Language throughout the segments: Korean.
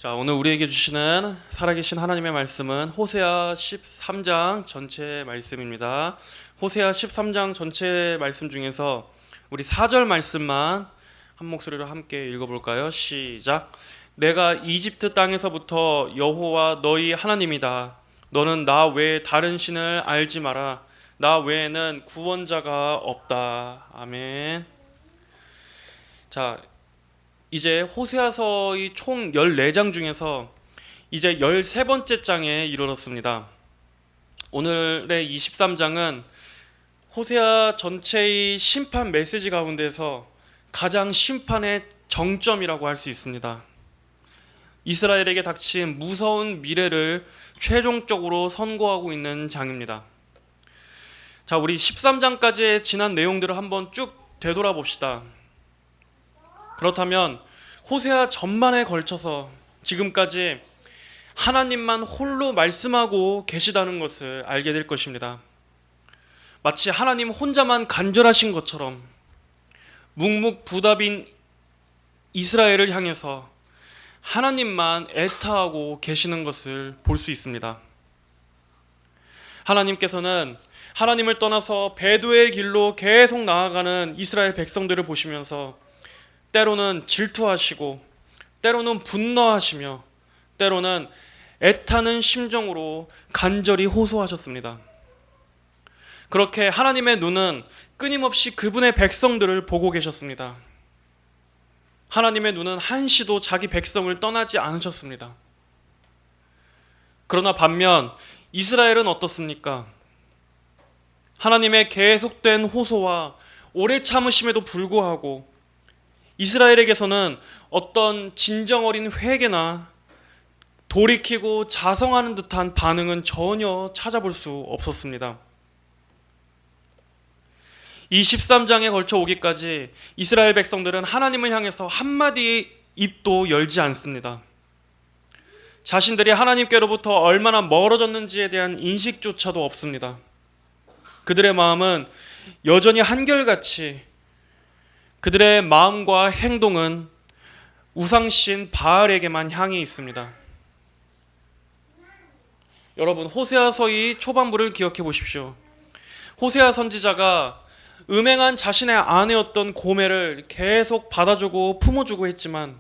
자, 오늘 우리에게 주시는 살아계신 하나님의 말씀은 호세아 13장 전체 말씀입니다. 호세아 13장 전체 말씀 중에서 우리 4절 말씀만 한 목소리로 함께 읽어볼까요? 시작. 내가 이집트 땅에서부터 여호와 너희 하나님이다. 너는 나 외에 다른 신을 알지 마라. 나 외에는 구원자가 없다. 아멘. 자, 이제 호세아서의 총 14장 중에서 이제 13번째 장에 이르렀습니다. 오늘의 23장은 호세아 전체의 심판 메시지 가운데서 가장 심판의 정점이라고 할 수 있습니다. 이스라엘에게 닥친 무서운 미래를 최종적으로 선고하고 있는 장입니다. 자, 우리 13장까지의 지난 내용들을 한번 쭉 되돌아봅시다. 그렇다면 호세아 전반에 걸쳐서 지금까지 하나님만 홀로 말씀하고 계시다는 것을 알게 될 것입니다. 마치 하나님 혼자만 간절하신 것처럼 묵묵부답인 이스라엘을 향해서 하나님만 애타하고 계시는 것을 볼 수 있습니다. 하나님께서는 하나님을 떠나서 배도의 길로 계속 나아가는 이스라엘 백성들을 보시면서 때로는 질투하시고 때로는 분노하시며 때로는 애타는 심정으로 간절히 호소하셨습니다. 그렇게 하나님의 눈은 끊임없이 그분의 백성들을 보고 계셨습니다. 하나님의 눈은 한시도 자기 백성을 떠나지 않으셨습니다. 그러나 반면 이스라엘은 어떻습니까? 하나님의 계속된 호소와 오래 참으심에도 불구하고 이스라엘에게서는 어떤 진정 어린 회개나 돌이키고 자성하는 듯한 반응은 전혀 찾아볼 수 없었습니다. 이 13장에 걸쳐 오기까지 이스라엘 백성들은 하나님을 향해서 한마디 입도 열지 않습니다. 자신들이 하나님께로부터 얼마나 멀어졌는지에 대한 인식조차도 없습니다. 그들의 마음은 여전히 한결같이 그들의 마음과 행동은 우상신 바알에게만 향해 있습니다. 여러분, 호세아서의 초반부를 기억해 보십시오. 호세아 선지자가 음행한 자신의 아내였던 고멜을 계속 받아주고 품어주고 했지만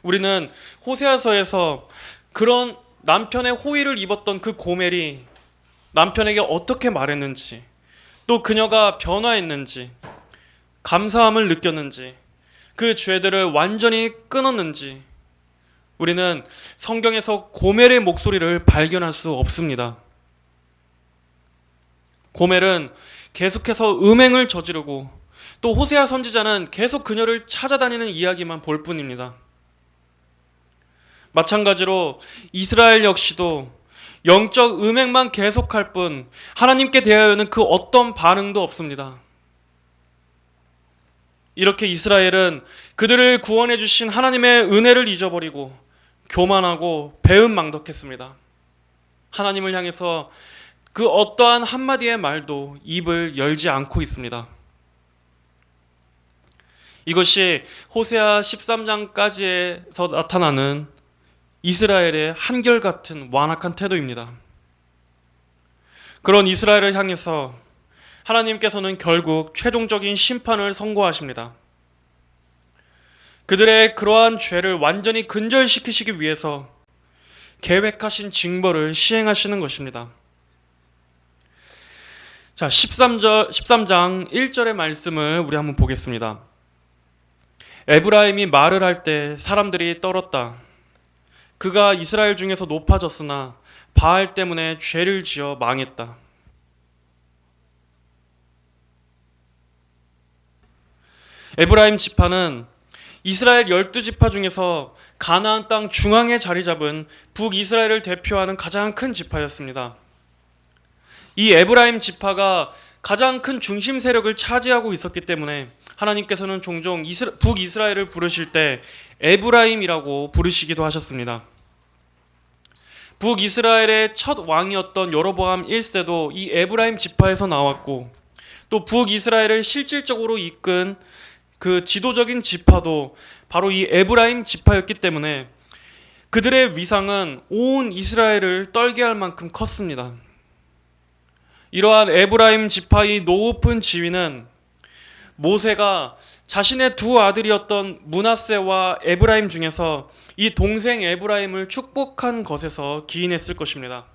우리는 호세아서에서 그런 남편의 호의를 입었던 그 고멜이 남편에게 어떻게 말했는지, 또 그녀가 변화했는지, 감사함을 느꼈는지, 그 죄들을 완전히 끊었는지 우리는 성경에서 고멜의 목소리를 발견할 수 없습니다. 고멜은 계속해서 음행을 저지르고 또 호세아 선지자는 계속 그녀를 찾아다니는 이야기만 볼 뿐입니다. 마찬가지로 이스라엘 역시도 영적 음행만 계속할 뿐 하나님께 대하여는 그 어떤 반응도 없습니다. 이렇게 이스라엘은 그들을 구원해 주신 하나님의 은혜를 잊어버리고 교만하고 배은망덕했습니다. 하나님을 향해서 그 어떠한 한마디의 말도 입을 열지 않고 있습니다. 이것이 호세아 13장까지에서 나타나는 이스라엘의 한결같은 완악한 태도입니다. 그런 이스라엘을 향해서 하나님께서는 결국 최종적인 심판을 선고하십니다. 그들의 그러한 죄를 완전히 근절시키시기 위해서 계획하신 징벌을 시행하시는 것입니다. 자, 13장 1절의 말씀을 우리 한번 보겠습니다. 에브라임이 말을 할 때 사람들이 떨었다. 그가 이스라엘 중에서 높아졌으나 바알 때문에 죄를 지어 망했다. 에브라임 지파는 이스라엘 12지파 중에서 가나안 땅 중앙에 자리 잡은 북이스라엘을 대표하는 가장 큰 지파였습니다. 이 에브라임 지파가 가장 큰 중심 세력을 차지하고 있었기 때문에 하나님께서는 종종 북이스라엘을 부르실 때 에브라임이라고 부르시기도 하셨습니다. 북이스라엘의 첫 왕이었던 여로보암 1세도 이 에브라임 지파에서 나왔고 또 북이스라엘을 실질적으로 이끈 그 지도적인 지파도 바로 이 에브라임 지파였기 때문에 그들의 위상은 온 이스라엘을 떨게 할 만큼 컸습니다. 이러한 에브라임 지파의 높은 지위는 모세가 자신의 두 아들이었던 므낫세와 에브라임 중에서 이 동생 에브라임을 축복한 것에서 기인했을 것입니다.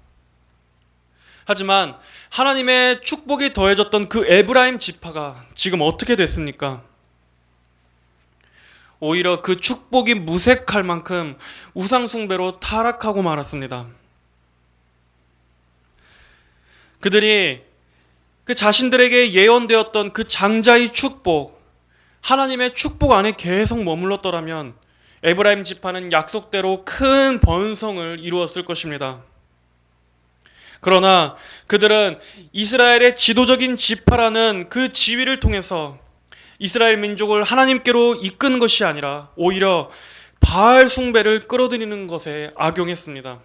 하지만 하나님의 축복이 더해졌던 그 에브라임 지파가 지금 어떻게 됐습니까? 오히려 그 축복이 무색할 만큼 우상숭배로 타락하고 말았습니다. 그들이 그 자신들에게 예언되었던 그 장자의 축복, 하나님의 축복 안에 계속 머물렀더라면 에브라임 지파는 약속대로 큰 번성을 이루었을 것입니다. 그러나 그들은 이스라엘의 지도적인 지파라는 그 지위를 통해서 이스라엘 민족을 하나님께로 이끈 것이 아니라 오히려 바알 숭배를 끌어들이는 것에 악용했습니다.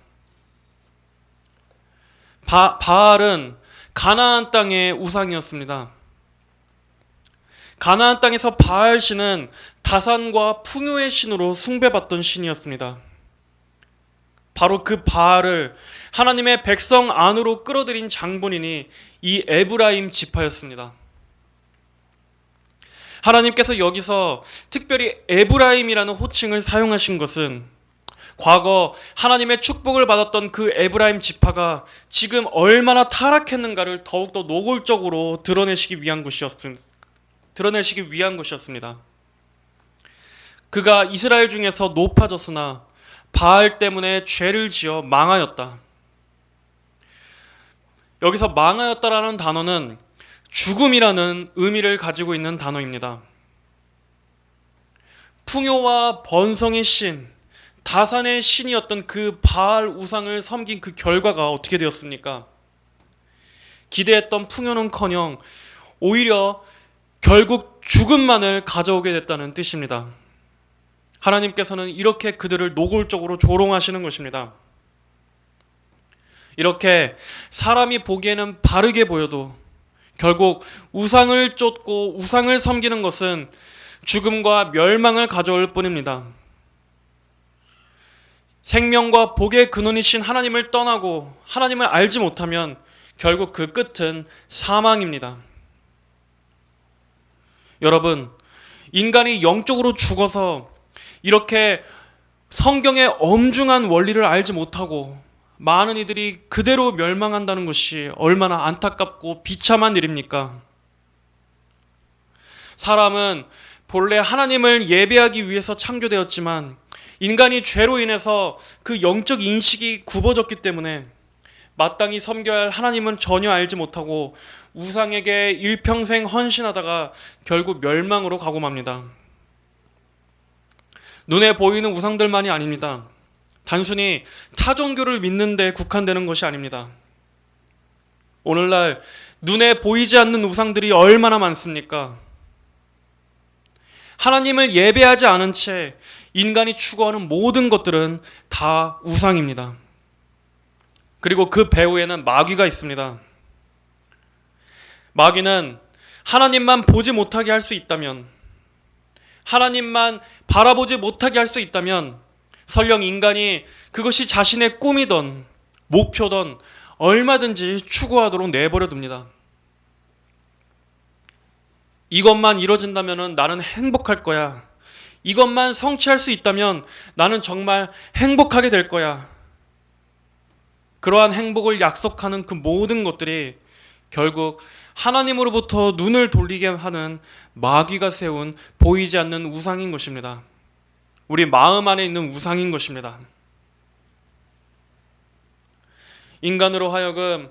바알은 가나안 땅의 우상이었습니다. 가나안 땅에서 바알 신은 다산과 풍요의 신으로 숭배받던 신이었습니다. 바로 그 바알을 하나님의 백성 안으로 끌어들인 장본인이 이 에브라임 지파였습니다. 하나님께서 여기서 특별히 에브라임이라는 호칭을 사용하신 것은 과거 하나님의 축복을 받았던 그 에브라임 지파가 지금 얼마나 타락했는가를 더욱더 노골적으로 드러내시기 위한 것이었습니다. 그가 이스라엘 중에서 높아졌으나 바알 때문에 죄를 지어 망하였다. 여기서 망하였다라는 단어는 죽음이라는 의미를 가지고 있는 단어입니다. 풍요와 번성의 신, 다산의 신이었던 그 바알 우상을 섬긴 그 결과가 어떻게 되었습니까? 기대했던 풍요는커녕 오히려 결국 죽음만을 가져오게 됐다는 뜻입니다. 하나님께서는 이렇게 그들을 노골적으로 조롱하시는 것입니다. 이렇게 사람이 보기에는 바르게 보여도 결국 우상을 쫓고 우상을 섬기는 것은 죽음과 멸망을 가져올 뿐입니다. 생명과 복의 근원이신 하나님을 떠나고 하나님을 알지 못하면 결국 그 끝은 사망입니다. 여러분, 인간이 영적으로 죽어서 이렇게 성경의 엄중한 원리를 알지 못하고 많은 이들이 그대로 멸망한다는 것이 얼마나 안타깝고 비참한 일입니까? 사람은 본래 하나님을 예배하기 위해서 창조되었지만 인간이 죄로 인해서 그 영적 인식이 굽어졌기 때문에 마땅히 섬겨야 할 하나님은 전혀 알지 못하고 우상에게 일평생 헌신하다가 결국 멸망으로 가고 맙니다. 눈에 보이는 우상들만이 아닙니다. 단순히 타종교를 믿는 데 국한되는 것이 아닙니다. 오늘날 눈에 보이지 않는 우상들이 얼마나 많습니까? 하나님을 예배하지 않은 채 인간이 추구하는 모든 것들은 다 우상입니다. 그리고 그 배후에는 마귀가 있습니다. 마귀는 하나님만 보지 못하게 할 수 있다면, 하나님만 바라보지 못하게 할 수 있다면 설령 인간이 그것이 자신의 꿈이던 목표던 얼마든지 추구하도록 내버려 둡니다. 이것만 이뤄진다면 나는 행복할 거야. 이것만 성취할 수 있다면 나는 정말 행복하게 될 거야. 그러한 행복을 약속하는 그 모든 것들이 결국 하나님으로부터 눈을 돌리게 하는 마귀가 세운 보이지 않는 우상인 것입니다. 우리 마음 안에 있는 우상인 것입니다. 인간으로 하여금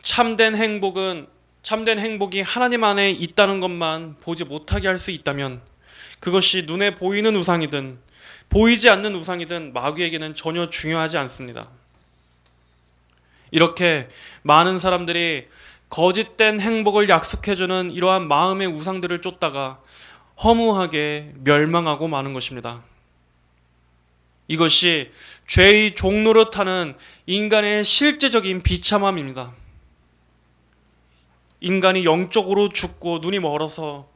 참된 행복이 하나님 안에 있다는 것만 보지 못하게 할 수 있다면 그것이 눈에 보이는 우상이든 보이지 않는 우상이든 마귀에게는 전혀 중요하지 않습니다. 이렇게 많은 사람들이 거짓된 행복을 약속해주는 이러한 마음의 우상들을 쫓다가 허무하게 멸망하고 마는 것입니다. 이것이 죄의 종로로 타는 인간의 실제적인 비참함입니다. 인간이 영적으로 죽고 눈이 멀어서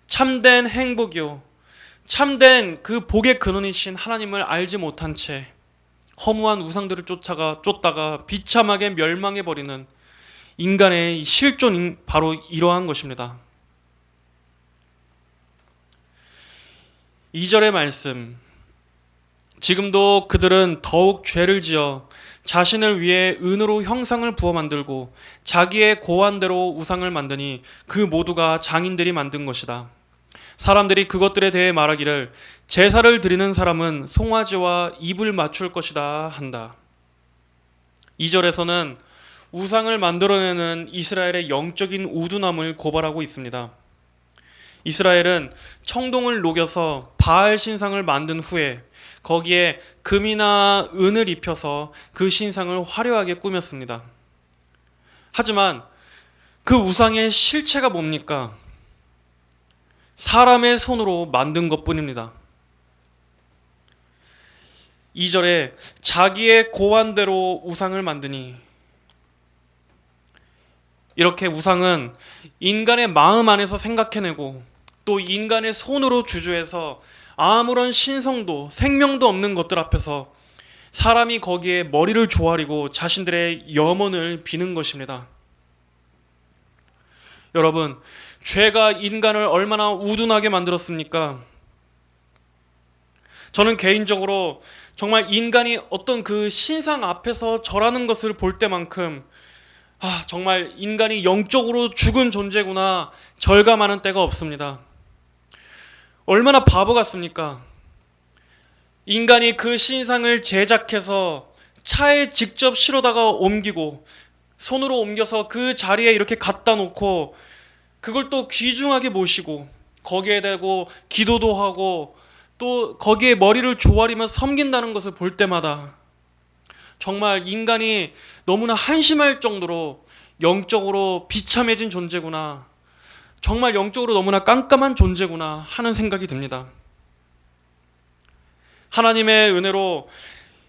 참된 행복이요, 참된 그 복의 근원이신 하나님을 알지 못한 채 허무한 우상들을 쫓다가 비참하게 멸망해버리는 인간의 실존이 바로 이러한 것입니다. 2절의 말씀, 지금도 그들은 더욱 죄를 지어 자신을 위해 은으로 형상을 부어 만들고 자기의 고안대로 우상을 만드니 그 모두가 장인들이 만든 것이다. 사람들이 그것들에 대해 말하기를 제사를 드리는 사람은 송아지와 입을 맞출 것이다 한다. 2절에서는 우상을 만들어내는 이스라엘의 영적인 우둔함을 고발하고 있습니다. 이스라엘은 청동을 녹여서 바알 신상을 만든 후에 거기에 금이나 은을 입혀서 그 신상을 화려하게 꾸몄습니다. 하지만 그 우상의 실체가 뭡니까? 사람의 손으로 만든 것뿐입니다. 2절에 자기의 고안대로 우상을 만드니, 이렇게 우상은 인간의 마음 안에서 생각해내고 또 인간의 손으로 주주해서 아무런 신성도 생명도 없는 것들 앞에서 사람이 거기에 머리를 조아리고 자신들의 염원을 비는 것입니다. 여러분, 죄가 인간을 얼마나 우둔하게 만들었습니까? 저는 개인적으로 정말 인간이 어떤 그 신상 앞에서 절하는 것을 볼 때만큼 정말 인간이 영적으로 죽은 존재구나 절감하는 때가 없습니다. 얼마나 바보 같습니까? 인간이 그 신상을 제작해서 차에 직접 실어다가 옮기고 손으로 옮겨서 그 자리에 이렇게 갖다 놓고 그걸 또 귀중하게 모시고 거기에 대고 기도도 하고 또 거기에 머리를 조아리며 섬긴다는 것을 볼 때마다 정말 인간이 너무나 한심할 정도로 영적으로 비참해진 존재구나, 정말 영적으로 너무나 깜깜한 존재구나 하는 생각이 듭니다. 하나님의 은혜로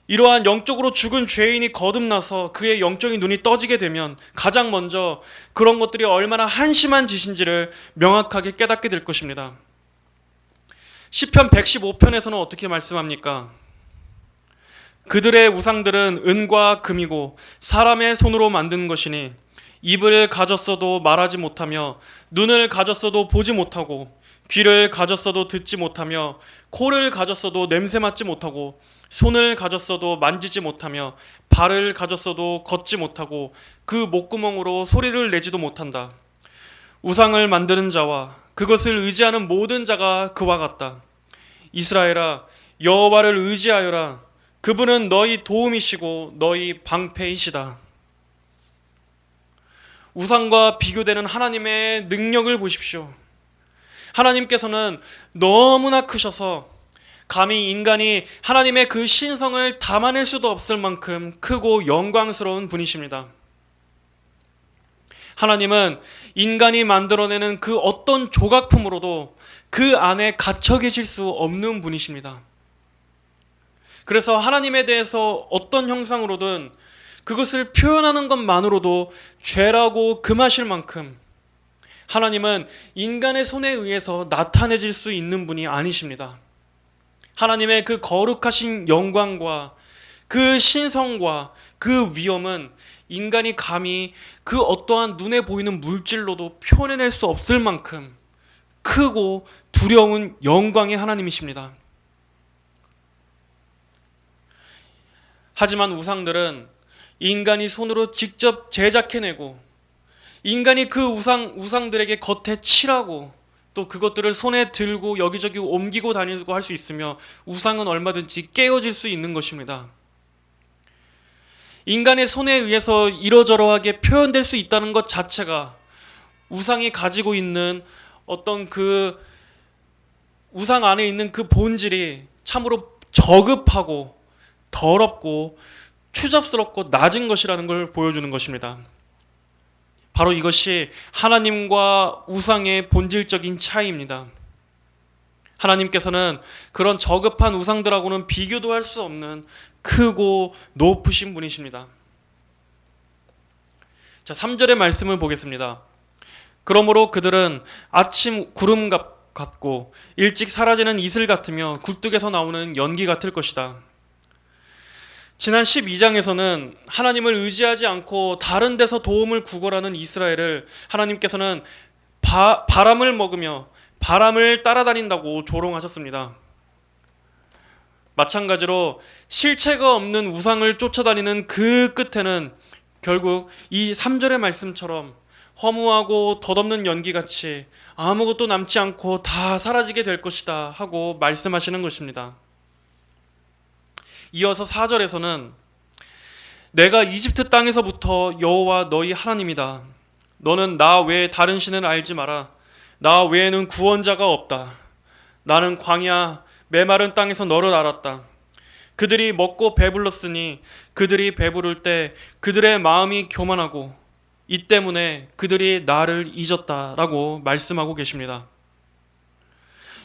이러한 영적으로 죽은 죄인이 거듭나서 그의 영적인 눈이 떠지게 되면 가장 먼저 그런 것들이 얼마나 한심한 짓인지를 명확하게 깨닫게 될 것입니다. 시편 115편에서는 어떻게 말씀합니까? 그들의 우상들은 은과 금이고 사람의 손으로 만든 것이니 입을 가졌어도 말하지 못하며 눈을 가졌어도 보지 못하고 귀를 가졌어도 듣지 못하며 코를 가졌어도 냄새 맡지 못하고 손을 가졌어도 만지지 못하며 발을 가졌어도 걷지 못하고 그 목구멍으로 소리를 내지도 못한다. 우상을 만드는 자와 그것을 의지하는 모든 자가 그와 같다. 이스라엘아, 여호와를 의지하여라. 그분은 너희 도움이시고 너희 방패이시다. 우상과 비교되는 하나님의 능력을 보십시오. 하나님께서는 너무나 크셔서 감히 인간이 하나님의 그 신성을 담아낼 수도 없을 만큼 크고 영광스러운 분이십니다. 하나님은 인간이 만들어내는 그 어떤 조각품으로도 그 안에 갇혀 계실 수 없는 분이십니다. 그래서 하나님에 대해서 어떤 형상으로든 그것을 표현하는 것만으로도 죄라고 금하실 만큼 하나님은 인간의 손에 의해서 나타내질 수 있는 분이 아니십니다. 하나님의 그 거룩하신 영광과 그 신성과 그 위엄은 인간이 감히 그 어떠한 눈에 보이는 물질로도 표현해낼 수 없을 만큼 크고 두려운 영광의 하나님이십니다. 하지만 우상들은 인간이 손으로 직접 제작해내고 인간이 그 우상들에게 겉에 칠하고 또 그것들을 손에 들고 여기저기 옮기고 다니고 할 수 있으며 우상은 얼마든지 깨어질 수 있는 것입니다. 인간의 손에 의해서 이러저러하게 표현될 수 있다는 것 자체가 우상이 가지고 있는 어떤 그 우상 안에 있는 그 본질이 참으로 저급하고 더럽고 추잡스럽고 낮은 것이라는 걸 보여주는 것입니다. 바로 이것이 하나님과 우상의 본질적인 차이입니다. 하나님께서는 그런 저급한 우상들하고는 비교도 할 수 없는 크고 높으신 분이십니다. 자, 3절의 말씀을 보겠습니다. 그러므로 그들은 아침 구름 같고 일찍 사라지는 이슬 같으며 굴뚝에서 나오는 연기 같을 것이다. 지난 12장에서는 하나님을 의지하지 않고 다른 데서 도움을 구걸하는 이스라엘을 하나님께서는 바람을 먹으며 바람을 따라다닌다고 조롱하셨습니다. 마찬가지로 실체가 없는 우상을 쫓아다니는 그 끝에는 결국 이 3절의 말씀처럼 허무하고 덧없는 연기같이 아무것도 남지 않고 다 사라지게 될 것이다 하고 말씀하시는 것입니다. 이어서 4절에서는 내가 이집트 땅에서부터 여호와 너희 하나님이다. 너는 나 외에 다른 신을 알지 마라. 나 외에는 구원자가 없다. 나는 광야 메마른 땅에서 너를 알았다. 그들이 먹고 배불렀으니 그들이 배부를 때 그들의 마음이 교만하고 이 때문에 그들이 나를 잊었다라고 말씀하고 계십니다.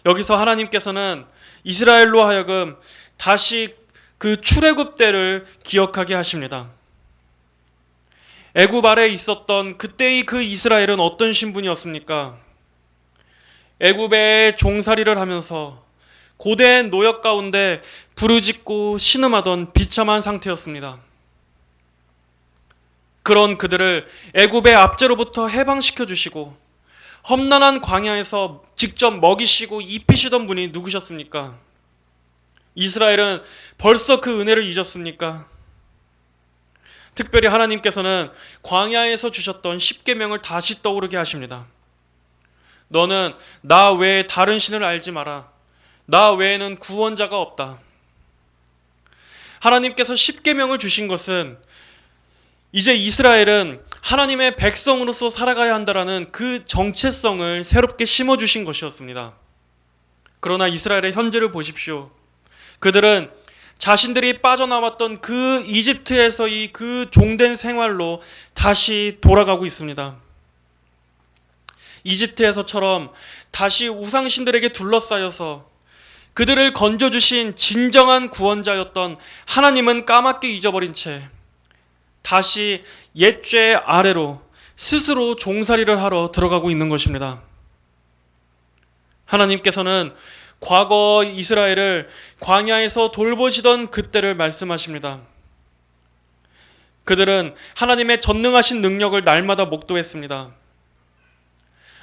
여기서 하나님께서는 이스라엘로 하여금 다시 그 출애굽 때를 기억하게 하십니다. 애굽 아래에 있었던 그때의 그 이스라엘은 어떤 신분이었습니까? 애굽의 종살이를 하면서 고대의 노역 가운데 부르짖고 신음하던 비참한 상태였습니다. 그런 그들을 애굽의 압제로부터 해방시켜 주시고 험난한 광야에서 직접 먹이시고 입히시던 분이 누구셨습니까? 이스라엘은 벌써 그 은혜를 잊었습니까? 특별히 하나님께서는 광야에서 주셨던 10계명을 다시 떠오르게 하십니다. 너는 나 외에 다른 신을 알지 마라. 나 외에는 구원자가 없다. 하나님께서 10계명을 주신 것은 이제 이스라엘은 하나님의 백성으로서 살아가야 한다라는 그 정체성을 새롭게 심어주신 것이었습니다. 그러나 이스라엘의 현재를 보십시오. 그들은 자신들이 빠져나왔던 그 이집트에서의 그 종된 생활로 다시 돌아가고 있습니다. 이집트에서처럼 다시 우상신들에게 둘러싸여서 그들을 건져주신 진정한 구원자였던 하나님은 까맣게 잊어버린 채 다시 옛죄 아래로 스스로 종살이를 하러 들어가고 있는 것입니다. 하나님께서는 과거 이스라엘을 광야에서 돌보시던 그때를 말씀하십니다. 그들은 하나님의 전능하신 능력을 날마다 목도했습니다.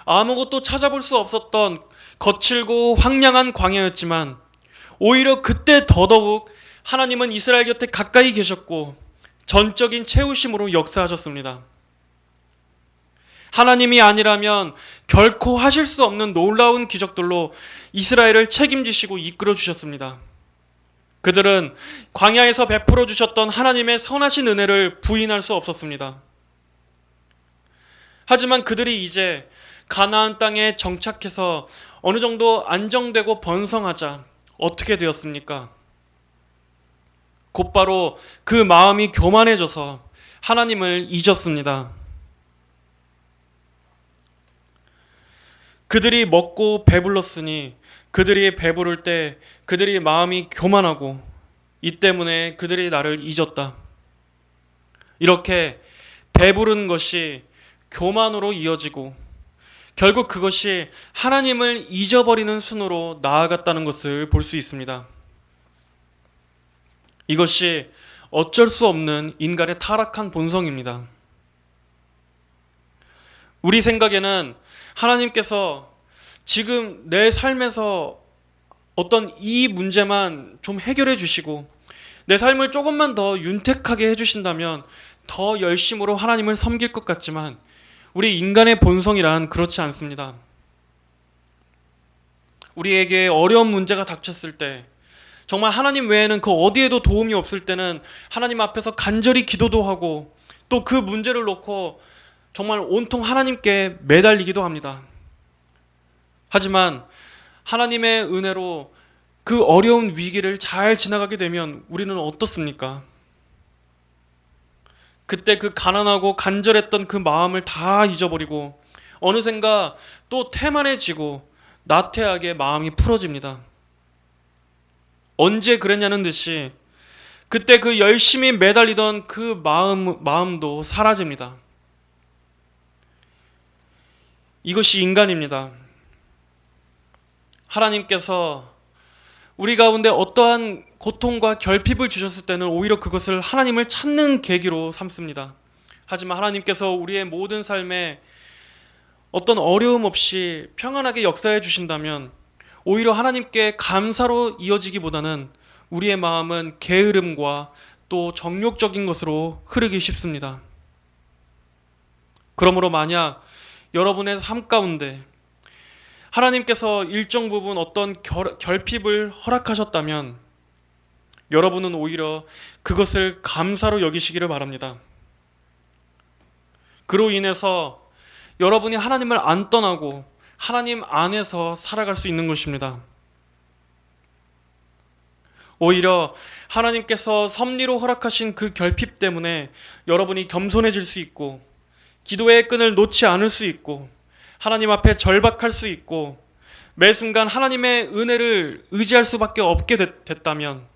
아무것도 찾아볼 수 없었던 거칠고 황량한 광야였지만 오히려 그때 더더욱 하나님은 이스라엘 곁에 가까이 계셨고 전적인 채우심으로 역사하셨습니다. 하나님이 아니라면 결코 하실 수 없는 놀라운 기적들로 이스라엘을 책임지시고 이끌어 주셨습니다. 그들은 광야에서 베풀어 주셨던 하나님의 선하신 은혜를 부인할 수 없었습니다. 하지만 그들이 이제 가나안 땅에 정착해서 어느 정도 안정되고 번성하자 어떻게 되었습니까? 곧바로 그 마음이 교만해져서 하나님을 잊었습니다. 그들이 먹고 배불렀으니 그들이 배부를 때 그들이 마음이 교만하고 이 때문에 그들이 나를 잊었다. 이렇게 배부른 것이 교만으로 이어지고 결국 그것이 하나님을 잊어버리는 순으로 나아갔다는 것을 볼 수 있습니다. 이것이 어쩔 수 없는 인간의 타락한 본성입니다. 우리 생각에는 하나님께서 지금 내 삶에서 어떤 이 문제만 좀 해결해 주시고 내 삶을 조금만 더 윤택하게 해주신다면 더 열심으로 하나님을 섬길 것 같지만 우리 인간의 본성이란 그렇지 않습니다. 우리에게 어려운 문제가 닥쳤을 때 정말 하나님 외에는 그 어디에도 도움이 없을 때는 하나님 앞에서 간절히 기도도 하고 또 그 문제를 놓고 정말 온통 하나님께 매달리기도 합니다. 하지만 하나님의 은혜로 그 어려운 위기를 잘 지나가게 되면 우리는 어떻습니까? 그때 그 가난하고 간절했던 그 마음을 다 잊어버리고 어느샌가 또 태만해지고 나태하게 마음이 풀어집니다. 언제 그랬냐는 듯이 그때 그 열심히 매달리던 그 마음도 사라집니다. 이것이 인간입니다. 하나님께서 우리 가운데 어떠한 고통과 결핍을 주셨을 때는 오히려 그것을 하나님을 찾는 계기로 삼습니다. 하지만 하나님께서 우리의 모든 삶에 어떤 어려움 없이 평안하게 역사해 주신다면 오히려 하나님께 감사로 이어지기보다는 우리의 마음은 게으름과 또 정욕적인 것으로 흐르기 쉽습니다. 그러므로 만약 여러분의 삶 가운데 하나님께서 일정 부분 어떤 결핍을 허락하셨다면 여러분은 오히려 그것을 감사로 여기시기를 바랍니다. 그로 인해서 여러분이 하나님을 안 떠나고 하나님 안에서 살아갈 수 있는 것입니다. 오히려 하나님께서 섭리로 허락하신 그 결핍 때문에 여러분이 겸손해질 수 있고 기도의 끈을 놓지 않을 수 있고 하나님 앞에 절박할 수 있고 매 순간 하나님의 은혜를 의지할 수밖에 없게 됐다면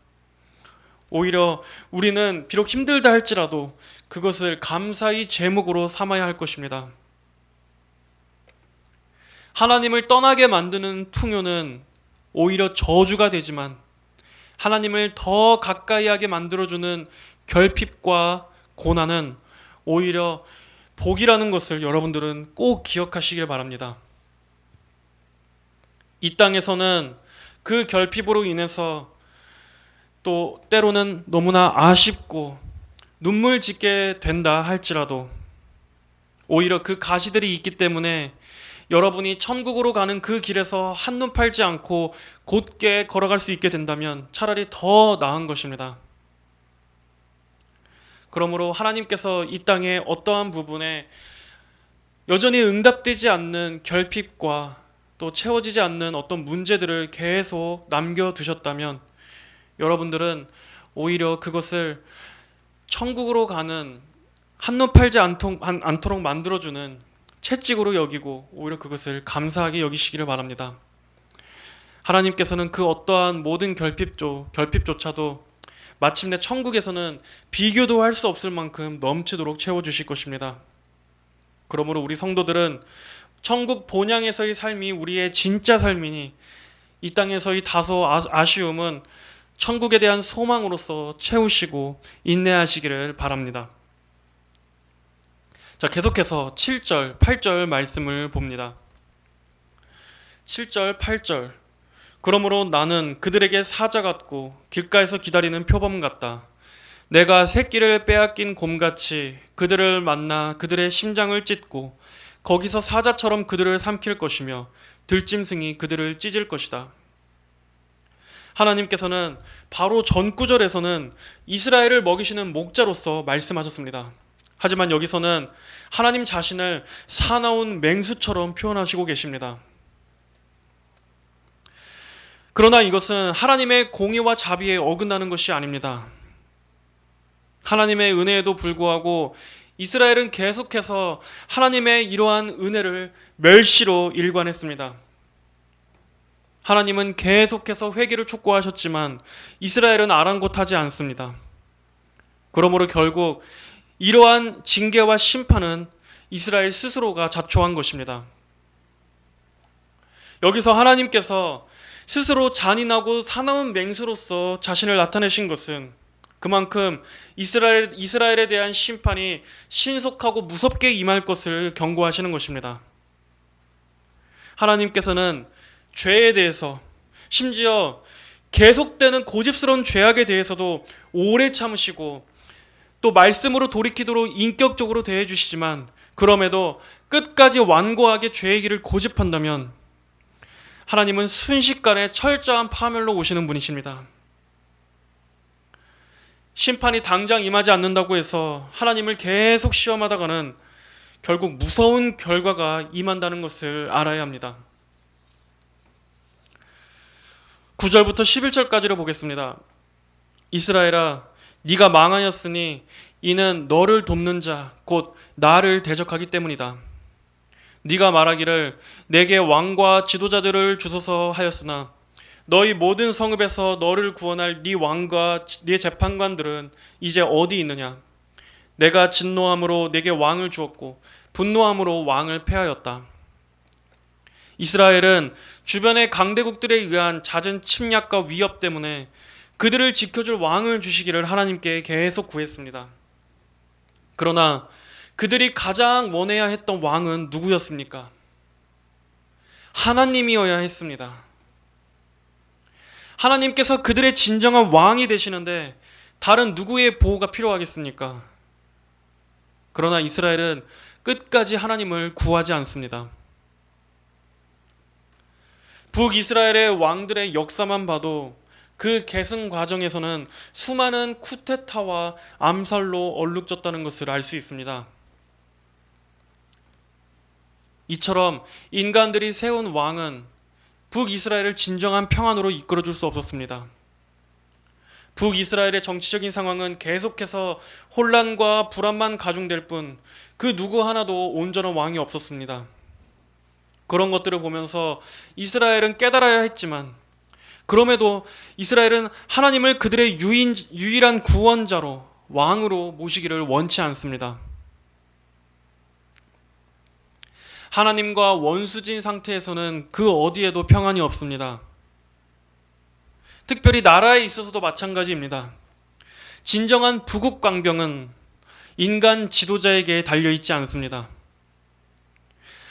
오히려 우리는 비록 힘들다 할지라도 그것을 감사의 제목으로 삼아야 할 것입니다. 하나님을 떠나게 만드는 풍요는 오히려 저주가 되지만 하나님을 더 가까이 하게 만들어주는 결핍과 고난은 오히려 복이라는 것을 여러분들은 꼭 기억하시길 바랍니다. 이 땅에서는 그 결핍으로 인해서 또 때로는 너무나 아쉽고 눈물 짓게 된다 할지라도 오히려 그 가시들이 있기 때문에 여러분이 천국으로 가는 그 길에서 한눈 팔지 않고 곧게 걸어갈 수 있게 된다면 차라리 더 나은 것입니다. 그러므로 하나님께서 이 땅의 어떠한 부분에 여전히 응답되지 않는 결핍과 또 채워지지 않는 어떤 문제들을 계속 남겨두셨다면 여러분들은 오히려 그것을 천국으로 가는 한눈 팔지 않도록 만들어주는 채찍으로 여기고 오히려 그것을 감사하게 여기시기를 바랍니다. 하나님께서는 그 어떠한 모든 결핍조차도 마침내 천국에서는 비교도 할 수 없을 만큼 넘치도록 채워주실 것입니다. 그러므로 우리 성도들은 천국 본향에서의 삶이 우리의 진짜 삶이니 이 땅에서의 다소 아쉬움은 천국에 대한 소망으로서 채우시고 인내하시기를 바랍니다. 자, 계속해서 7절, 8절 말씀을 봅니다. 7절, 8절. 그러므로 나는 그들에게 사자 같고 길가에서 기다리는 표범 같다. 내가 새끼를 빼앗긴 곰같이 그들을 만나 그들의 심장을 찢고 거기서 사자처럼 그들을 삼킬 것이며 들짐승이 그들을 찢을 것이다. 하나님께서는 바로 전 구절에서는 이스라엘을 먹이시는 목자로서 말씀하셨습니다. 하지만 여기서는 하나님 자신을 사나운 맹수처럼 표현하시고 계십니다. 그러나 이것은 하나님의 공의와 자비에 어긋나는 것이 아닙니다. 하나님의 은혜에도 불구하고 이스라엘은 계속해서 하나님의 이러한 은혜를 멸시로 일관했습니다. 하나님은 계속해서 회개를 촉구하셨지만 이스라엘은 아랑곳하지 않습니다. 그러므로 결국 이러한 징계와 심판은 이스라엘 스스로가 자초한 것입니다. 여기서 하나님께서 스스로 잔인하고 사나운 맹수로서 자신을 나타내신 것은 그만큼 이스라엘에 대한 심판이 신속하고 무섭게 임할 것을 경고하시는 것입니다. 하나님께서는 죄에 대해서 심지어 계속되는 고집스러운 죄악에 대해서도 오래 참으시고 또 말씀으로 돌이키도록 인격적으로 대해주시지만 그럼에도 끝까지 완고하게 죄의 길을 고집한다면 하나님은 순식간에 철저한 파멸로 오시는 분이십니다. 심판이 당장 임하지 않는다고 해서 하나님을 계속 시험하다가는 결국 무서운 결과가 임한다는 것을 알아야 합니다. 9절부터 11절까지를 보겠습니다. 이스라엘아, 네가 망하였으니 이는 너를 돕는 자 곧 나를 대적하기 때문이다. 네가 말하기를 내게 왕과 지도자들을 주소서 하였으나 너희 모든 성읍에서 너를 구원할 네 왕과 네 재판관들은 이제 어디 있느냐? 내가 진노함으로 내게 왕을 주었고 분노함으로 왕을 패하였다. 이스라엘은 주변의 강대국들에 의한 잦은 침략과 위협 때문에 그들을 지켜줄 왕을 주시기를 하나님께 계속 구했습니다. 그러나 그들이 가장 원해야 했던 왕은 누구였습니까? 하나님이어야 했습니다. 하나님께서 그들의 진정한 왕이 되시는데 다른 누구의 보호가 필요하겠습니까? 그러나 이스라엘은 끝까지 하나님을 구하지 않습니다. 북이스라엘의 왕들의 역사만 봐도 그 계승 과정에서는 수많은 쿠데타와 암살로 얼룩졌다는 것을 알 수 있습니다. 이처럼 인간들이 세운 왕은 북이스라엘을 진정한 평안으로 이끌어줄 수 없었습니다. 북이스라엘의 정치적인 상황은 계속해서 혼란과 불안만 가중될 뿐 그 누구 하나도 온전한 왕이 없었습니다. 그런 것들을 보면서 이스라엘은 깨달아야 했지만 그럼에도 이스라엘은 하나님을 그들의 유일한 구원자로 왕으로 모시기를 원치 않습니다. 하나님과 원수진 상태에서는 그 어디에도 평안이 없습니다. 특별히 나라에 있어서도 마찬가지입니다. 진정한 부국강병은 인간 지도자에게 달려있지 않습니다.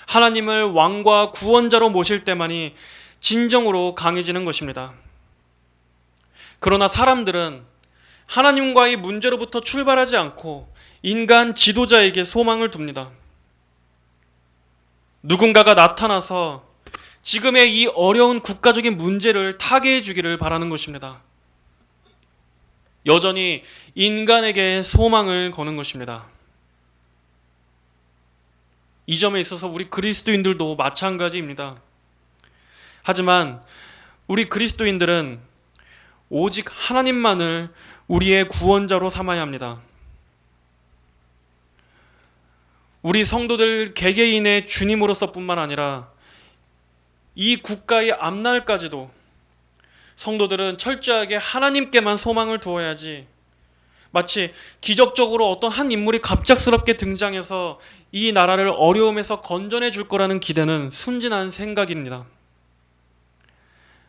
하나님을 왕과 구원자로 모실 때만이 진정으로 강해지는 것입니다. 그러나 사람들은 하나님과의 문제로부터 출발하지 않고 인간 지도자에게 소망을 둡니다. 누군가가 나타나서 지금의 이 어려운 국가적인 문제를 타개해 주기를 바라는 것입니다. 여전히 인간에게 소망을 거는 것입니다. 이 점에 있어서 우리 그리스도인들도 마찬가지입니다. 하지만 우리 그리스도인들은 오직 하나님만을 우리의 구원자로 삼아야 합니다. 우리 성도들 개개인의 주님으로서 뿐만 아니라 이 국가의 앞날까지도 성도들은 철저하게 하나님께만 소망을 두어야지 마치 기적적으로 어떤 한 인물이 갑작스럽게 등장해서 이 나라를 어려움에서 건져내 줄 거라는 기대는 순진한 생각입니다.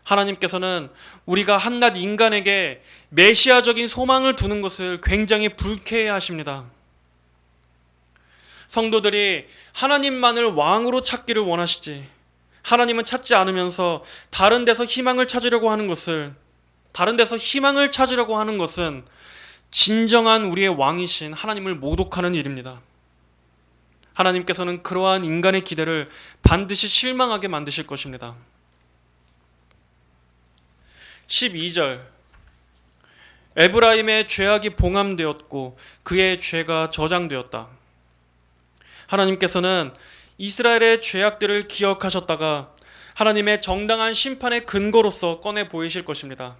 하나님께서는 우리가 한낱 인간에게 메시아적인 소망을 두는 것을 굉장히 불쾌해 하십니다. 성도들이 하나님만을 왕으로 찾기를 원하시지 하나님은 찾지 않으면서 다른 데서 희망을 찾으려고 하는 것은 진정한 우리의 왕이신 하나님을 모독하는 일입니다. 하나님께서는 그러한 인간의 기대를 반드시 실망하게 만드실 것입니다. 12절 에브라임의 죄악이 봉함되었고 그의 죄가 저장되었다. 하나님께서는 이스라엘의 죄악들을 기억하셨다가 하나님의 정당한 심판의 근거로서 꺼내 보이실 것입니다.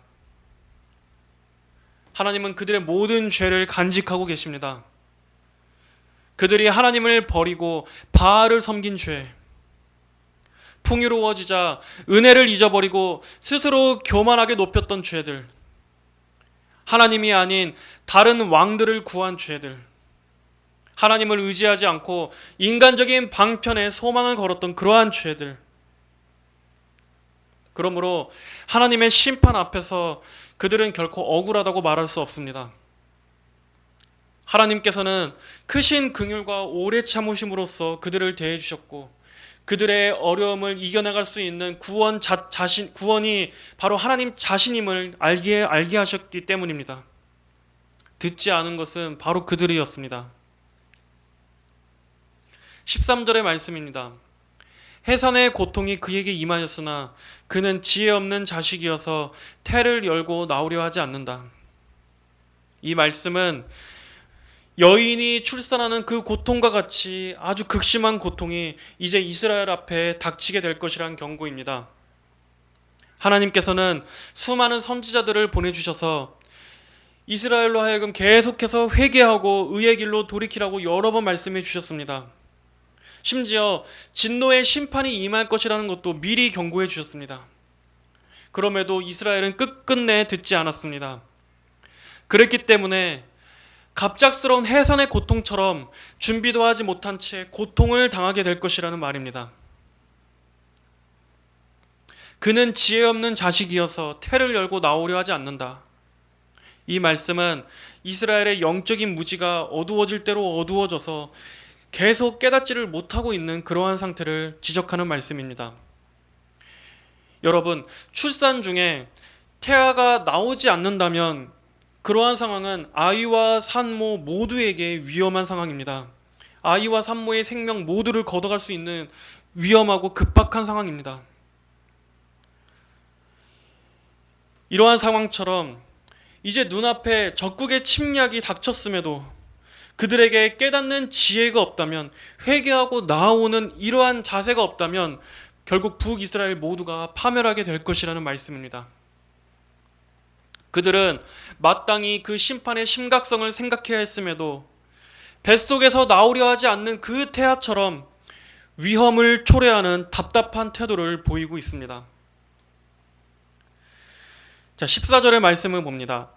하나님은 그들의 모든 죄를 간직하고 계십니다. 그들이 하나님을 버리고 바알을 섬긴 죄, 풍요로워지자 은혜를 잊어버리고 스스로 교만하게 높였던 죄들, 하나님이 아닌 다른 왕들을 구한 죄들, 하나님을 의지하지 않고 인간적인 방편에 소망을 걸었던 그러한 죄들, 그러므로 하나님의 심판 앞에서 그들은 결코 억울하다고 말할 수 없습니다. 하나님께서는 크신 긍휼과 오래 참으심으로써 그들을 대해 주셨고 그들의 어려움을 이겨나갈 수 있는 구원이 바로 하나님 자신임을 알게 하셨기 때문입니다. 듣지 않은 것은 바로 그들이었습니다. 13절의 말씀입니다. 해산의 고통이 그에게 임하였으나 그는 지혜 없는 자식이어서 태를 열고 나오려 하지 않는다. 이 말씀은 여인이 출산하는 그 고통과 같이 아주 극심한 고통이 이제 이스라엘 앞에 닥치게 될 것이란 경고입니다. 하나님께서는 수많은 선지자들을 보내주셔서 이스라엘로 하여금 계속해서 회개하고 의의 길로 돌이키라고 여러 번 말씀해 주셨습니다. 심지어 진노의 심판이 임할 것이라는 것도 미리 경고해 주셨습니다. 그럼에도 이스라엘은 끝끝내 듣지 않았습니다. 그랬기 때문에 갑작스러운 해산의 고통처럼 준비도 하지 못한 채 고통을 당하게 될 것이라는 말입니다. 그는 지혜 없는 자식이어서 태를 열고 나오려 하지 않는다. 이 말씀은 이스라엘의 영적인 무지가 어두워질 대로 어두워져서 계속 깨닫지를 못하고 있는 그러한 상태를 지적하는 말씀입니다. 여러분, 출산 중에 태아가 나오지 않는다면 그러한 상황은 아이와 산모 모두에게 위험한 상황입니다. 아이와 산모의 생명 모두를 걷어갈 수 있는 위험하고 급박한 상황입니다. 이러한 상황처럼 이제 눈앞에 적국의 침략이 닥쳤음에도 그들에게 깨닫는 지혜가 없다면, 회개하고 나아오는 이러한 자세가 없다면 결국 북이스라엘 모두가 파멸하게 될 것이라는 말씀입니다. 그들은 마땅히 그 심판의 심각성을 생각해야 했음에도 뱃속에서 나오려 하지 않는 그 태아처럼 위험을 초래하는 답답한 태도를 보이고 있습니다. 자, 14절의 말씀을 봅니다.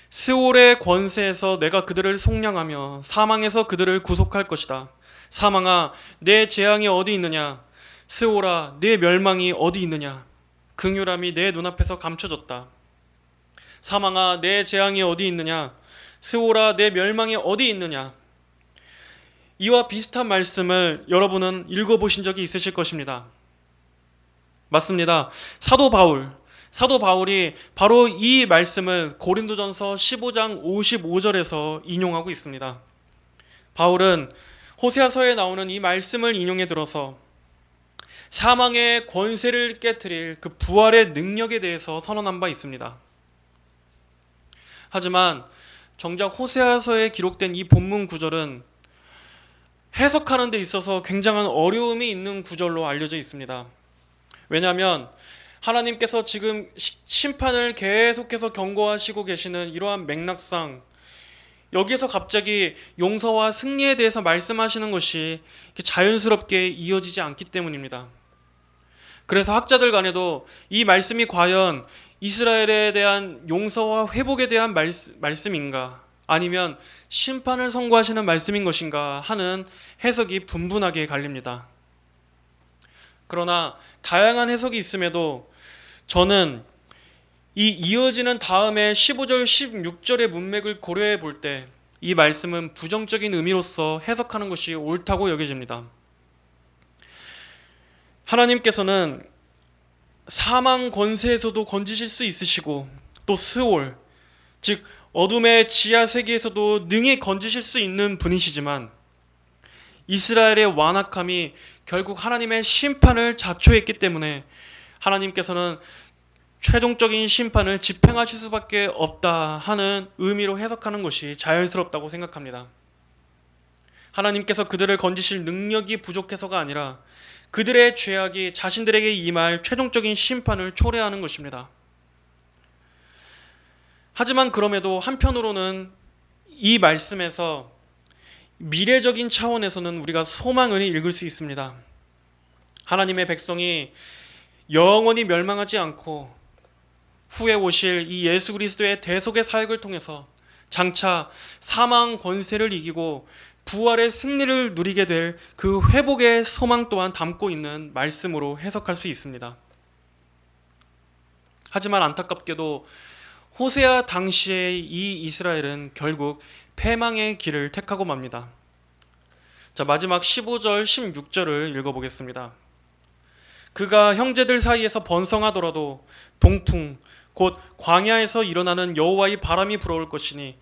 스올의 권세에서 내가 그들을 속량하며 사망에서 그들을 구속할 것이다. 사망아, 내 재앙이 어디 있느냐? 스올아, 내 멸망이 어디 있느냐? 긍휼함이 내 눈앞에서 감춰졌다. 사망아, 내 재앙이 어디 있느냐? 스올아, 내 멸망이 어디 있느냐? 이와 비슷한 말씀을 여러분은 읽어보신 적이 있으실 것입니다. 맞습니다. 사도 바울이 바로 이 말씀을 고린도전서 15장 55절에서 인용하고 있습니다. 바울은 호세아서에 나오는 이 말씀을 인용해 들어서 사망의 권세를 깨트릴 그 부활의 능력에 대해서 선언한 바 있습니다. 하지만 정작 호세아서에 기록된 이 본문 구절은 해석하는 데 있어서 굉장한 어려움이 있는 구절로 알려져 있습니다. 왜냐하면 하나님께서 지금 심판을 계속해서 경고하시고 계시는 이러한 맥락상 여기에서 갑자기 용서와 승리에 대해서 말씀하시는 것이 자연스럽게 이어지지 않기 때문입니다. 그래서 학자들 간에도 이 말씀이 과연 이스라엘에 대한 용서와 회복에 대한 말씀인가, 아니면 심판을 선고하시는 말씀인 것인가 하는 해석이 분분하게 갈립니다. 그러나 다양한 해석이 있음에도 저는 이 이어지는 다음에 15절, 16절의 문맥을 고려해 볼 때 이 말씀은 부정적인 의미로서 해석하는 것이 옳다고 여겨집니다. 하나님께서는 사망 권세에서도 건지실 수 있으시고 또 스올, 즉 어둠의 지하 세계에서도 능히 건지실 수 있는 분이시지만 이스라엘의 완악함이 결국 하나님의 심판을 자초했기 때문에 하나님께서는 최종적인 심판을 집행하실 수밖에 없다 하는 의미로 해석하는 것이 자연스럽다고 생각합니다. 하나님께서 그들을 건지실 능력이 부족해서가 아니라 그들의 죄악이 자신들에게 임할 최종적인 심판을 초래하는 것입니다. 하지만 그럼에도 한편으로는 이 말씀에서 미래적인 차원에서는 우리가 소망을 읽을 수 있습니다. 하나님의 백성이 영원히 멸망하지 않고 후에 오실 이 예수 그리스도의 대속의 사역을 통해서 장차 사망 권세를 이기고 부활의 승리를 누리게 될 그 회복의 소망 또한 담고 있는 말씀으로 해석할 수 있습니다. 하지만 안타깝게도 호세아 당시의 이 이스라엘은 결국 패망의 길을 택하고 맙니다. 자, 마지막 15절, 16절을 읽어보겠습니다. 그가 형제들 사이에서 번성하더라도 동풍, 곧 광야에서 일어나는 여호와의 바람이 불어올 것이니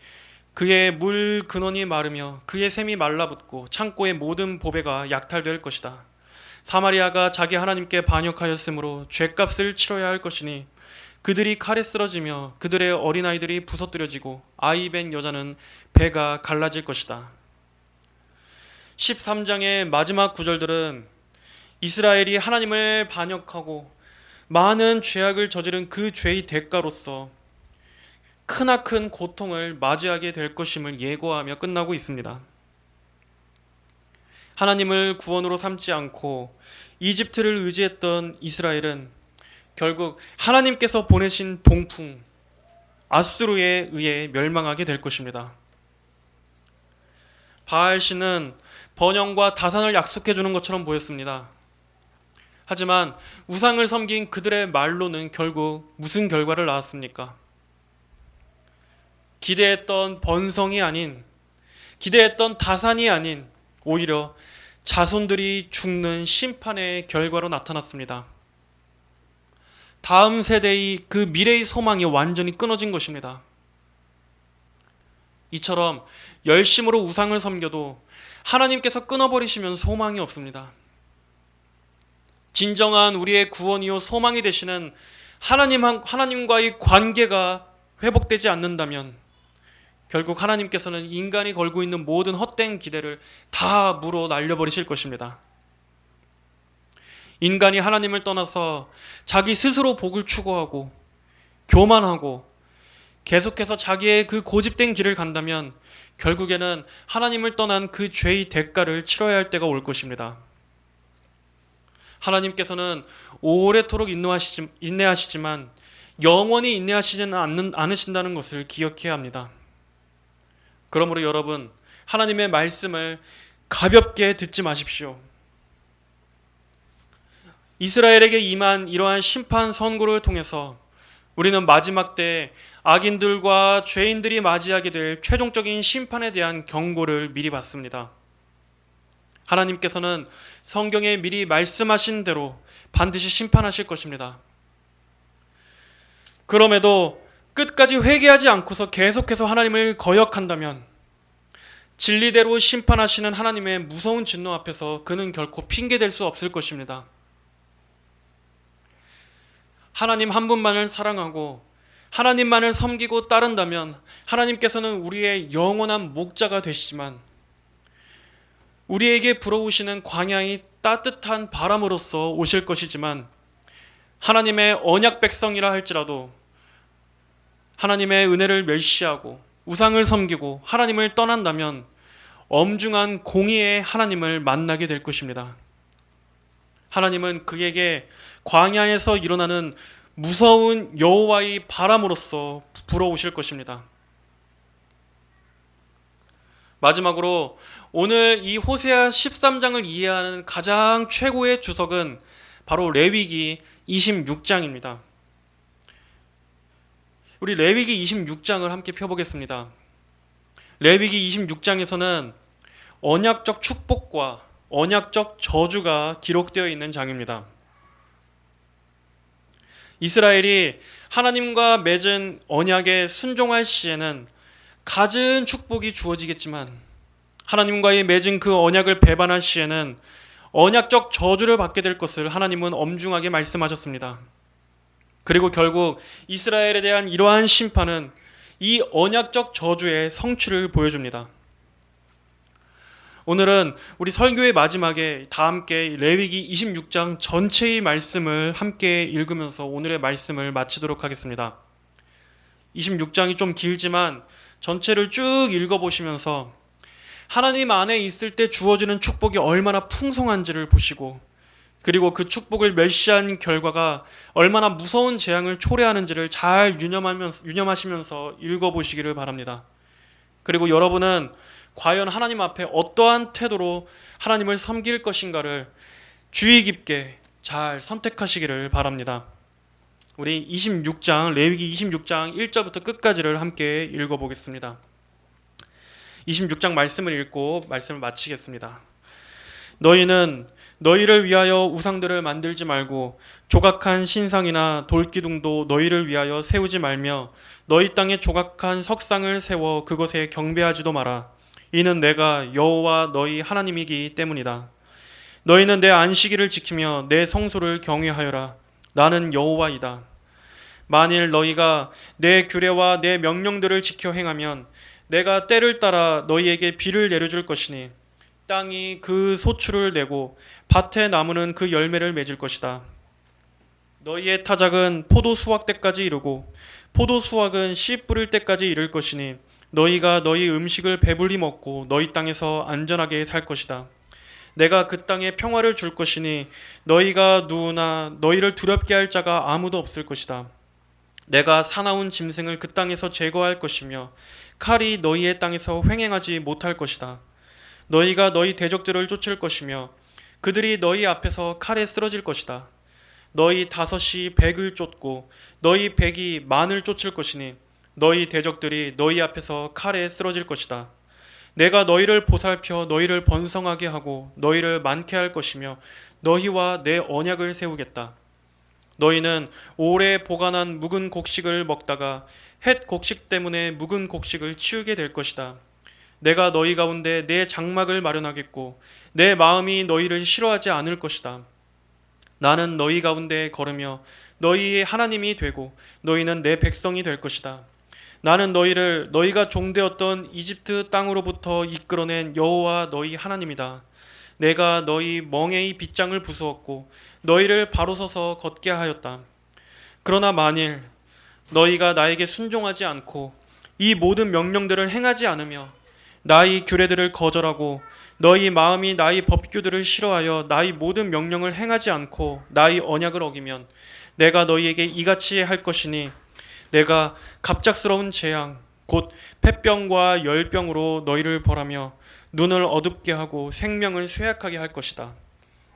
그의 물 근원이 마르며 그의 샘이 말라붙고 창고의 모든 보배가 약탈될 것이다. 사마리아가 자기 하나님께 반역하였으므로 죗값을 치러야 할 것이니 그들이 칼에 쓰러지며 그들의 어린아이들이 부서뜨려지고 아이 벤 여자는 배가 갈라질 것이다. 13장의 마지막 구절들은 이스라엘이 하나님을 반역하고 많은 죄악을 저지른 그 죄의 대가로서 크나큰 고통을 맞이하게 될 것임을 예고하며 끝나고 있습니다. 하나님을 구원으로 삼지 않고 이집트를 의지했던 이스라엘은 결국 하나님께서 보내신 동풍 아수르에 의해 멸망하게 될 것입니다. 바알신은 번영과 다산을 약속해 주는 것처럼 보였습니다. 하지만 우상을 섬긴 그들의 말로는 결국 무슨 결과를 낳았습니까? 기대했던 번성이 아닌, 기대했던 다산이 아닌 오히려 자손들이 죽는 심판의 결과로 나타났습니다. 다음 세대의 그 미래의 소망이 완전히 끊어진 것입니다. 이처럼 열심으로 우상을 섬겨도 하나님께서 끊어버리시면 소망이 없습니다. 진정한 우리의 구원이요 소망이 되시는 하나님과의 관계가 회복되지 않는다면 결국 하나님께서는 인간이 걸고 있는 모든 헛된 기대를 다 물어 날려버리실 것입니다. 인간이 하나님을 떠나서 자기 스스로 복을 추구하고 교만하고 계속해서 자기의 그 고집된 길을 간다면 결국에는 하나님을 떠난 그 죄의 대가를 치러야 할 때가 올 것입니다. 하나님께서는 오래도록 인내하시지만 영원히 인내하시지는 않으신다는 것을 기억해야 합니다. 그러므로 여러분, 하나님의 말씀을 가볍게 듣지 마십시오. 이스라엘에게 임한 이러한 심판 선고를 통해서 우리는 마지막 때 악인들과 죄인들이 맞이하게 될 최종적인 심판에 대한 경고를 미리 받습니다. 하나님께서는 성경에 미리 말씀하신 대로 반드시 심판하실 것입니다. 그럼에도 끝까지 회개하지 않고서 계속해서 하나님을 거역한다면 진리대로 심판하시는 하나님의 무서운 진노 앞에서 그는 결코 핑계댈 수 없을 것입니다. 하나님 한 분만을 사랑하고 하나님만을 섬기고 따른다면 하나님께서는 우리의 영원한 목자가 되시지만 우리에게 불어오시는 광야의 따뜻한 바람으로서 오실 것이지만 하나님의 언약 백성이라 할지라도 하나님의 은혜를 멸시하고 우상을 섬기고 하나님을 떠난다면 엄중한 공의의 하나님을 만나게 될 것입니다. 하나님은 그에게 광야에서 일어나는 무서운 여호와의 바람으로서 불어오실 것입니다. 마지막으로 오늘 이 호세아 13장을 이해하는 가장 최고의 주석은 바로 레위기 26장입니다. 우리 레위기 26장을 함께 펴보겠습니다. 레위기 26장에서는 언약적 축복과 언약적 저주가 기록되어 있는 장입니다. 이스라엘이 하나님과 맺은 언약에 순종할 시에는 갖은 축복이 주어지겠지만 하나님과의 맺은 그 언약을 배반할 시에는 언약적 저주를 받게 될 것을 하나님은 엄중하게 말씀하셨습니다. 그리고 결국 이스라엘에 대한 이러한 심판은 이 언약적 저주의 성취를 보여줍니다. 오늘은 우리 설교의 마지막에 다 함께 레위기 26장 전체의 말씀을 함께 읽으면서 오늘의 말씀을 마치도록 하겠습니다. 26장이 좀 길지만 전체를 쭉 읽어보시면서 하나님 안에 있을 때 주어지는 축복이 얼마나 풍성한지를 보시고 그리고 그 축복을 멸시한 결과가 얼마나 무서운 재앙을 초래하는지를 잘 유념하시면서 읽어보시기를 바랍니다. 그리고 여러분은 과연 하나님 앞에 어떠한 태도로 하나님을 섬길 것인가를 주의 깊게 잘 선택하시기를 바랍니다. 우리 26장, 레위기 26장 1절부터 끝까지를 함께 읽어보겠습니다. 26장 말씀을 읽고 말씀을 마치겠습니다. 너희는 너희를 위하여 우상들을 만들지 말고 조각한 신상이나 돌기둥도 너희를 위하여 세우지 말며 너희 땅에 조각한 석상을 세워 그것에 경배하지도 마라. 이는 내가 여호와 너희 하나님이기 때문이다. 너희는 내 안식일을 지키며 내 성소를 경외하여라. 나는 여호와이다. 만일 너희가 내 규례와 내 명령들을 지켜 행하면 내가 때를 따라 너희에게 비를 내려줄 것이니 땅이 그 소출을 내고 밭의 나무는 그 열매를 맺을 것이다. 너희의 타작은 포도 수확 때까지 이르고 포도 수확은 씨 뿌릴 때까지 이를 것이니 너희가 너희 음식을 배불리 먹고 너희 땅에서 안전하게 살 것이다. 내가 그 땅에 평화를 줄 것이니 너희가 누우나 너희를 두렵게 할 자가 아무도 없을 것이다. 내가 사나운 짐승을 그 땅에서 제거할 것이며 칼이 너희의 땅에서 횡행하지 못할 것이다. 너희가 너희 대적들을 쫓을 것이며 그들이 너희 앞에서 칼에 쓰러질 것이다. 너희 다섯이 백을 쫓고 너희 백이 만을 쫓을 것이니 너희 대적들이 너희 앞에서 칼에 쓰러질 것이다. 내가 너희를 보살펴 너희를 번성하게 하고 너희를 많게 할 것이며 너희와 내 언약을 세우겠다. 너희는 오래 보관한 묵은 곡식을 먹다가 햇 곡식 때문에 묵은 곡식을 치우게 될 것이다. 내가 너희 가운데 내 장막을 마련하겠고 내 마음이 너희를 싫어하지 않을 것이다. 나는 너희 가운데 걸으며 너희의 하나님이 되고 너희는 내 백성이 될 것이다. 나는 너희를 너희가 종되었던 이집트 땅으로부터 이끌어낸 여호와 너희 하나님이다. 내가 너희 멍에의 빗장을 부수었고 너희를 바로 서서 걷게 하였다. 그러나 만일 너희가 나에게 순종하지 않고 이 모든 명령들을 행하지 않으며 나의 규례들을 거절하고 너희 마음이 나의 법규들을 싫어하여 나의 모든 명령을 행하지 않고 나의 언약을 어기면 내가 너희에게 이같이 할 것이니 내가 갑작스러운 재앙 곧 폐병과 열병으로 너희를 벌하며 눈을 어둡게 하고 생명을 쇠약하게 할 것이다.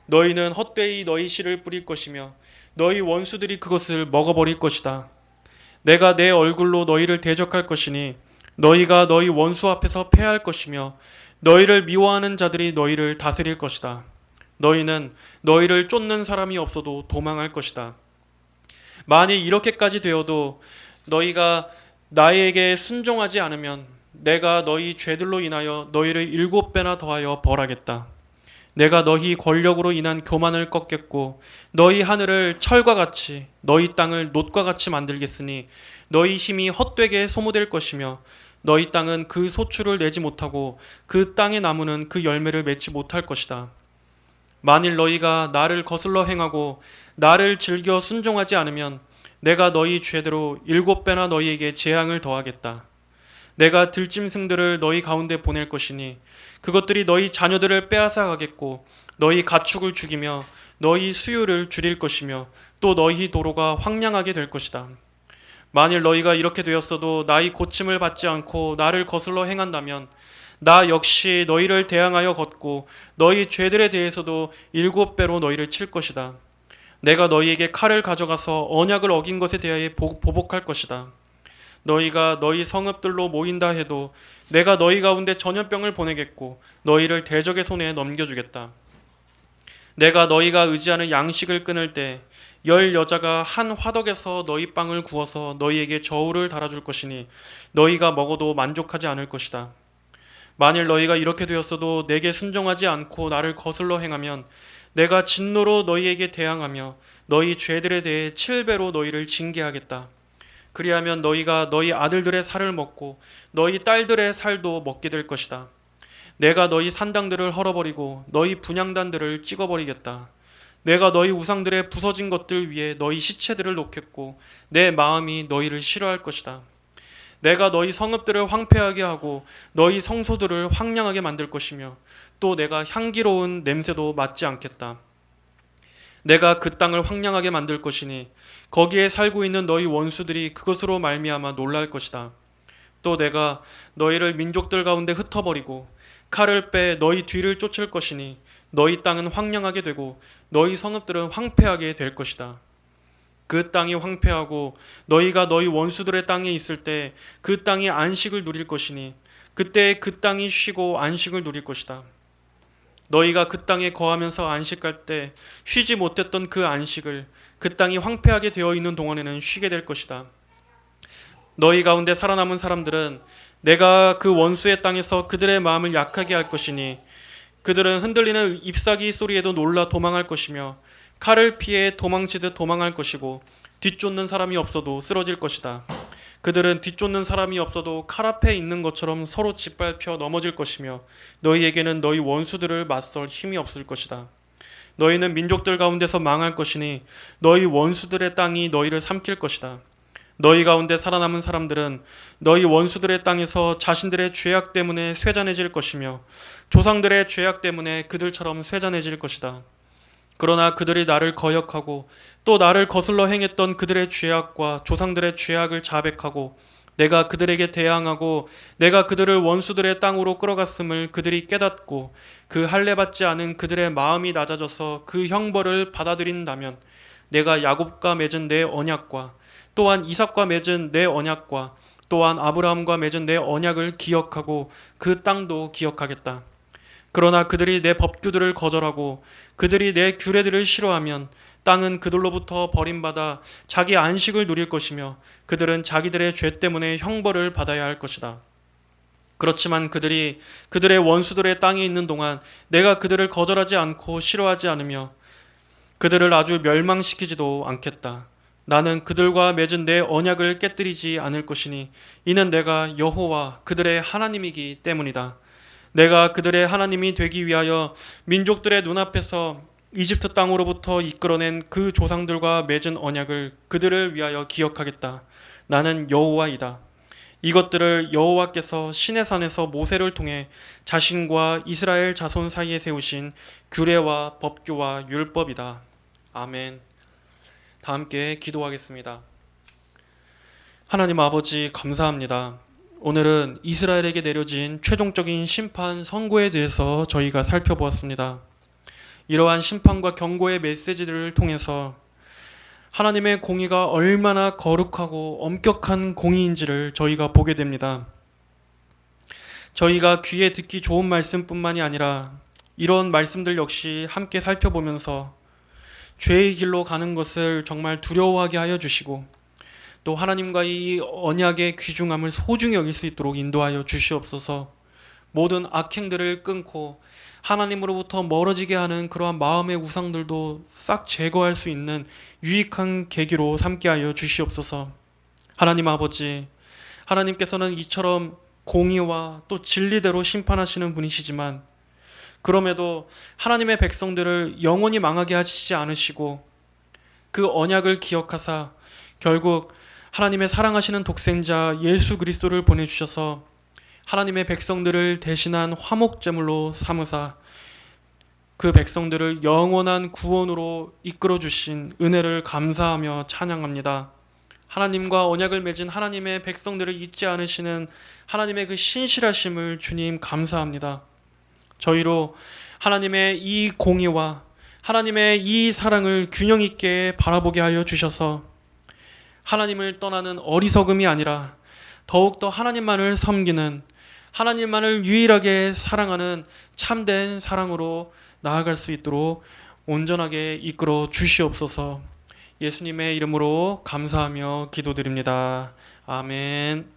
너희는 헛되이 너희 씨를 뿌릴 것이며 너희 원수들이 그것을 먹어버릴 것이다. 내가 내 얼굴로 너희를 대적할 것이니 너희가 너희 원수 앞에서 패할 것이며 너희를 미워하는 자들이 너희를 다스릴 것이다. 너희는 너희를 쫓는 사람이 없어도 도망할 것이다. 만일 이렇게까지 되어도 너희가 나에게 순종하지 않으면 내가 너희 죄들로 인하여 너희를 7배나 더하여 벌하겠다. 내가 너희 권력으로 인한 교만을 꺾겠고 너희 하늘을 철과 같이 너희 땅을 놋과 같이 만들겠으니 너희 힘이 헛되게 소모될 것이며 너희 땅은 그 소출을 내지 못하고 그 땅의 나무는 그 열매를 맺지 못할 것이다. 만일 너희가 나를 거슬러 행하고 나를 즐겨 순종하지 않으면 내가 너희 죄대로 7배나 너희에게 재앙을 더하겠다. 내가 들짐승들을 너희 가운데 보낼 것이니 그것들이 너희 자녀들을 빼앗아 가겠고 너희 가축을 죽이며 너희 수유를 줄일 것이며 또 너희 도로가 황량하게 될 것이다. 만일 너희가 이렇게 되었어도 나의 고침을 받지 않고 나를 거슬러 행한다면 나 역시 너희를 대항하여 걷고 너희 죄들에 대해서도 7배로 너희를 칠 것이다. 내가 너희에게 칼을 가져가서 언약을 어긴 것에 대하여 보복할 것이다. 너희가 너희 성읍들로 모인다 해도 내가 너희 가운데 전염병을 보내겠고 너희를 대적의 손에 넘겨주겠다. 내가 너희가 의지하는 양식을 끊을 때 10여자가 한 화덕에서 너희 빵을 구워서 너희에게 저울을 달아줄 것이니 너희가 먹어도 만족하지 않을 것이다. 만일 너희가 이렇게 되었어도 내게 순종하지 않고 나를 거슬러 행하면 내가 진노로 너희에게 대항하며 너희 죄들에 대해 7배로 너희를 징계하겠다. 그리하면 너희가 너희 아들들의 살을 먹고 너희 딸들의 살도 먹게 될 것이다. 내가 너희 산당들을 헐어버리고 너희 분향단들을 찍어버리겠다. 내가 너희 우상들의 부서진 것들 위에 너희 시체들을 놓겠고 내 마음이 너희를 싫어할 것이다. 내가 너희 성읍들을 황폐하게 하고 너희 성소들을 황량하게 만들 것이며 또 내가 향기로운 냄새도 맡지 않겠다. 내가 그 땅을 황량하게 만들 것이니 거기에 살고 있는 너희 원수들이 그것으로 말미암아 놀랄 것이다. 또 내가 너희를 민족들 가운데 흩어버리고 칼을 빼 너희 뒤를 쫓을 것이니 너희 땅은 황량하게 되고 너희 성읍들은 황폐하게 될 것이다. 그 땅이 황폐하고 너희가 너희 원수들의 땅에 있을 때 그 땅이 안식을 누릴 것이니 그때 그 땅이 쉬고 안식을 누릴 것이다. 너희가 그 땅에 거하면서 안식할 때 쉬지 못했던 그 안식을 그 땅이 황폐하게 되어 있는 동안에는 쉬게 될 것이다. 너희 가운데 살아남은 사람들은 내가 그 원수의 땅에서 그들의 마음을 약하게 할 것이니 그들은 흔들리는 잎사귀 소리에도 놀라 도망할 것이며 칼을 피해 도망치듯 도망할 것이고 뒤쫓는 사람이 없어도 쓰러질 것이다. 그들은 뒤쫓는 사람이 없어도 칼 앞에 있는 것처럼 서로 짓밟혀 넘어질 것이며 너희에게는 너희 원수들을 맞설 힘이 없을 것이다. 너희는 민족들 가운데서 망할 것이니 너희 원수들의 땅이 너희를 삼킬 것이다. 너희 가운데 살아남은 사람들은 너희 원수들의 땅에서 자신들의 죄악 때문에 쇠잔해질 것이며 조상들의 죄악 때문에 그들처럼 쇠잔해질 것이다. 그러나 그들이 나를 거역하고 또 나를 거슬러 행했던 그들의 죄악과 조상들의 죄악을 자백하고 내가 그들에게 대항하고 내가 그들을 원수들의 땅으로 끌어갔음을 그들이 깨닫고 그 할례받지 않은 그들의 마음이 낮아져서 그 형벌을 받아들인다면 내가 야곱과 맺은 내 언약과 또한 이삭과 맺은 내 언약과 또한 아브라함과 맺은 내 언약을 기억하고 그 땅도 기억하겠다. 그러나 그들이 내 법규들을 거절하고 그들이 내 규례들을 싫어하면 땅은 그들로부터 버림받아 자기 안식을 누릴 것이며 그들은 자기들의 죄 때문에 형벌을 받아야 할 것이다. 그렇지만 그들이 그들의 원수들의 땅에 있는 동안 내가 그들을 거절하지 않고 싫어하지 않으며 그들을 아주 멸망시키지도 않겠다. 나는 그들과 맺은 내 언약을 깨뜨리지 않을 것이니 이는 내가 여호와 그들의 하나님이기 때문이다. 내가 그들의 하나님이 되기 위하여 민족들의 눈앞에서 이집트 땅으로부터 이끌어낸 그 조상들과 맺은 언약을 그들을 위하여 기억하겠다. 나는 여호와이다. 이것들을 여호와께서 시내산에서 모세를 통해 자신과 이스라엘 자손 사이에 세우신 규례와 법규와 율법이다. 아멘. 다 함께 기도하겠습니다. 하나님 아버지 감사합니다. 오늘은 이스라엘에게 내려진 최종적인 심판 선고에 대해서 저희가 살펴보았습니다. 이러한 심판과 경고의 메시지들을 통해서 하나님의 공의가 얼마나 거룩하고 엄격한 공의인지를 저희가 보게 됩니다. 저희가 귀에 듣기 좋은 말씀뿐만이 아니라 이런 말씀들 역시 함께 살펴보면서 죄의 길로 가는 것을 정말 두려워하게 하여 주시고 또 하나님과의 언약의 귀중함을 소중히 여길 수 있도록 인도하여 주시옵소서. 모든 악행들을 끊고 하나님으로부터 멀어지게 하는 그러한 마음의 우상들도 싹 제거할 수 있는 유익한 계기로 삼게 하여 주시옵소서. 하나님 아버지, 하나님께서는 이처럼 공의와 또 진리대로 심판하시는 분이시지만 그럼에도 하나님의 백성들을 영원히 망하게 하시지 않으시고 그 언약을 기억하사 결국 하나님의 사랑하시는 독생자 예수 그리스도를 보내주셔서 하나님의 백성들을 대신한 화목제물로 삼으사 그 백성들을 영원한 구원으로 이끌어 주신 은혜를 감사하며 찬양합니다. 하나님과 언약을 맺은 하나님의 백성들을 잊지 않으시는 하나님의 그 신실하심을 주님 감사합니다. 저희로 하나님의 이 공의와 하나님의 이 사랑을 균형 있게 바라보게 하여 주셔서 하나님을 떠나는 어리석음이 아니라 더욱더 하나님만을 섬기는 하나님만을 유일하게 사랑하는 참된 사랑으로 나아갈 수 있도록 온전하게 이끌어 주시옵소서. 예수님의 이름으로 감사하며 기도드립니다. 아멘.